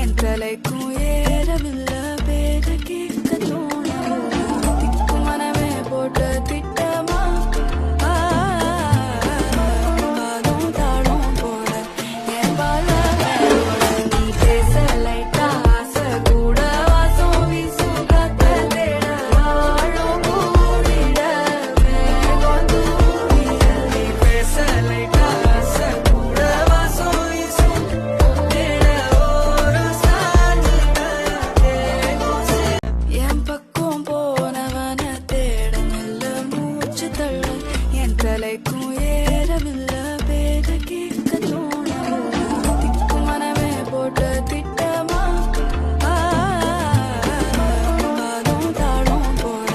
என் தலைக்கும் ஏறமில்ல பேர கேட்க தோணவில்லை திக்கு மனமே போட்டு திட்டமா பாலும் தாளும் போட என் பால நீ பேச லைட்டா ஆசை கூட வாசம் வீசும் காத்த தேட ஆழம் கூடிட மேகம் தூவிட நீ பேச லைட்டா ஆசை கூட வாசம் வீசும் தேட ஓரம் சாஞ்சிட என் பக்கம் போனவன தேட மெல்ல மூச்சு தள்ள என் தலைக்கும் ஏறமில்ல பேர கேட்க தோணவில்லை திக்கு மனமே போட்டு திட்டமா பாலும் தாளும் போட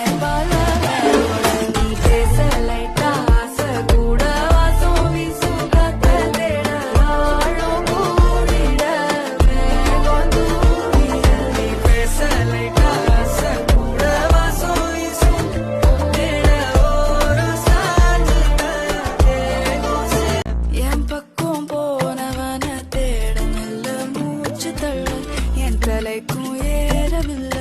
என் பால நீ பேச லைட்டா ஆசை கூட வாசம் வீசும் காத்த தேட ஆழம் கூடிட மேகம் தூவிட நீ பேச லைட்டா ஆசை கூட வாசம் வீசும் தேட ஓரம் சாஞ்சிட என் பக்கம் போனவன தேட மெல்ல மூச்சு தள்ள என் தலைக்கும் ஏறமில்ல